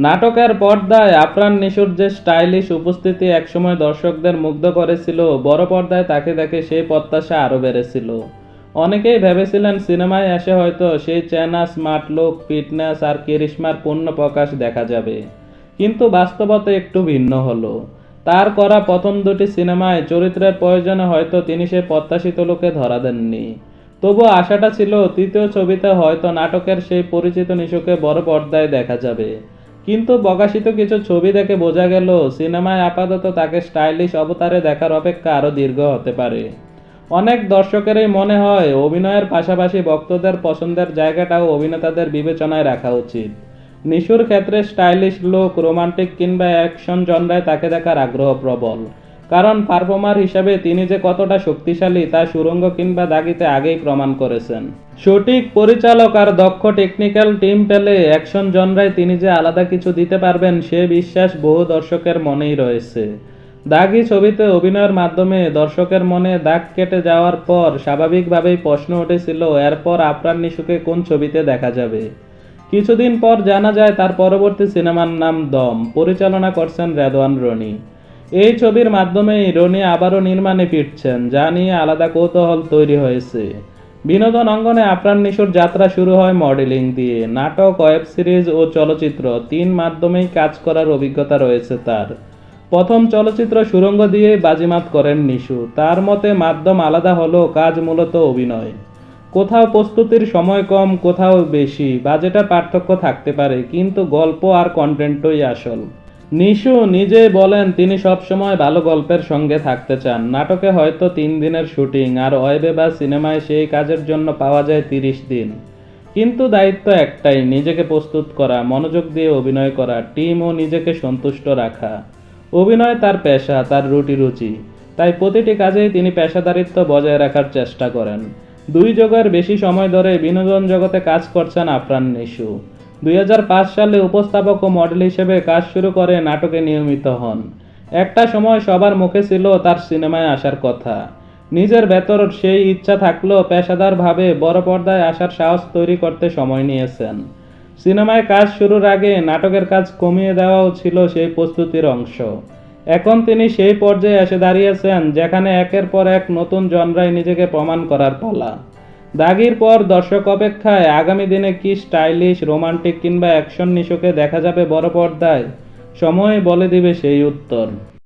নাটকের পর্দায় আফরান নিশোর যে স্টাইলিশ উপস্থিতি একসময় দর্শকদের মুগ্ধ করেছিল, বড় পর্দায় তাকে দেখে সেই প্রত্যাশা আরও বেড়েছিল। অনেকেই ভেবেছিলেন সিনেমায় এসে হয়তো সেই চেনা স্মার্ট লুক, ফিটনেস আর ক্যারিশমার পূর্ণ প্রকাশ দেখা যাবে। কিন্তু বাস্তবতা একটু ভিন্ন হলো। তার করা প্রথম দুটি সিনেমায় চরিত্রের প্রয়োজনে হয়তো তিনি সেই প্রত্যাশিত লোকে ধরা দেননি। তবুও আশাটা ছিল তৃতীয় ছবিতে হয়তো নাটকের সেই পরিচিত নিশোকে বড় পর্দায় দেখা যাবে। কিন্তু প্রকাশিত কিছু ছবি দেখে বোঝা গেল সিনেমায় আপাতত তাকে স্টাইলিশ অবতারে দেখার অপেক্ষা আরও দীর্ঘ হতে পারে। অনেক দর্শকেরই মনে হয় অভিনয়ের পাশাপাশি ভক্তদের পছন্দের জায়গাটাও অভিনেতাদের বিবেচনায় রাখা উচিত। নিশুর ক্ষেত্রে স্টাইলিশ লুক, রোমান্টিক কিংবা অ্যাকশন জনরায় তাকে দেখার আগ্রহ প্রবল। কারণ পারফর্মার হিসাবে তিনি যে কতটা শক্তিশালী তা সুরঙ্গ কিংবা দাগিতে আগেই প্রমাণ করেছেন। সঠিক পরিচালক আর দক্ষ টেকনিক্যাল টিম পেলে অ্যাকশন জনরায় তিনি যে আলাদা কিছু দিতে পারবেন সে বিশ্বাস বহু দর্শকের মনেই রয়েছে। দাগি ছবিতে অভিনয়ের মাধ্যমে দর্শকের মনে দাগ কেটে যাওয়ার পর স্বাভাবিকভাবেই প্রশ্ন উঠেছিল এরপর আফরান নিশুকে কোন ছবিতে দেখা যাবে। কিছুদিন পর জানা যায় তার পরবর্তী সিনেমার নাম দম, পরিচালনা করছেন রেদওয়ান রনি। এই ছবির মাধ্যমেই রনি আবারও নির্মাণে ফিরছেন, যা নিয়ে আলাদা কৌতূহল তৈরি হয়েছে। বিনোদন অঙ্গনে আফরান নিশোর যাত্রা শুরু হয় মডেলিং দিয়ে। নাটক, ওয়েব সিরিজ ও চলচ্চিত্র তিন মাধ্যমেই কাজ করার অভিজ্ঞতা রয়েছে তার। প্রথম চলচ্চিত্র সুরঙ্গ দিয়ে বাজিমাত করেন নিশু। তার মতে মাধ্যম আলাদা হলেও কাজ মূলত অভিনয়। কোথাও প্রস্তুতির সময় কম, কোথাও বেশি, বাজেটের পার্থক্য থাকতে পারে, কিন্তু গল্প আর কন্টেন্টই আসল। নিশু নিজেই বলেন তিনি সবসময় ভালো গল্পের সঙ্গে থাকতে চান। নাটকে হয়তো 3 দিনের শুটিং, আর ওয়েবে বা সিনেমায় সেই কাজের জন্য পাওয়া যায় 30 দিন। কিন্তু দায়িত্ব একটাই, নিজেকে প্রস্তুত করা, মনোযোগ দিয়ে অভিনয় করা, টিম ও নিজেকে সন্তুষ্ট রাখা। অভিনয় তার পেশা, তার রুটি-রুচি। তাই প্রতিটি কাজেই তিনি পেশাদারিত্ব বজায় রাখার চেষ্টা করেন। 2 যুগের বেশি সময় ধরে বিনোদন জগতে কাজ করছেন আফরান নিশু। 2005 সালে উপস্থাপক ও মডেল হিসেবে কাজ শুরু করে নাটকে নিয়মিত হন। একটা সময় সবার মুখে ছিল তার সিনেমায় আসার কথা। নিজের ভেতর সেই ইচ্ছা থাকলেও পেশাদারভাবে বড় পর্দায় আসার সাহস তৈরি করতে সময় নিয়েছেন। সিনেমায় কাজ শুরুর আগে নাটকের কাজ কমিয়ে দেওয়াও ছিল সেই প্রস্তুতির অংশ। এখন তিনি সেই পর্যায়ে এসে দাঁড়িয়েছেন যেখানে একের পর এক নতুন জনরায় নিজেকে প্রমাণ করার পালা। দাগির পর দর্শক অপেক্ষায় আগামী দিনে কি স্টাইলিশ, রোমান্টিক কিংবা অ্যাকশন নিশোকে দেখা যাবে বড় পর্দায়? সময় বলে দিবে সেই উত্তর।